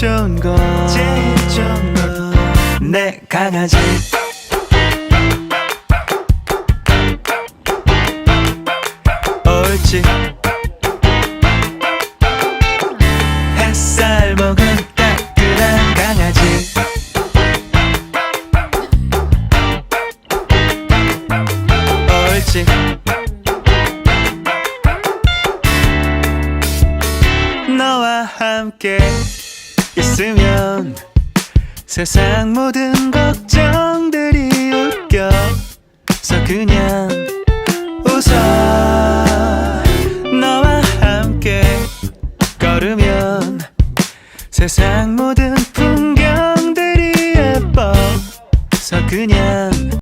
좋은 건 내 강아지. 옳지. 햇살 먹은 따끈한 강아지. 옳지. 너와 함께 있으면 세상 모든 걱정들이 웃겨서 그냥 웃어. 너와 함께 걸으면 세상 모든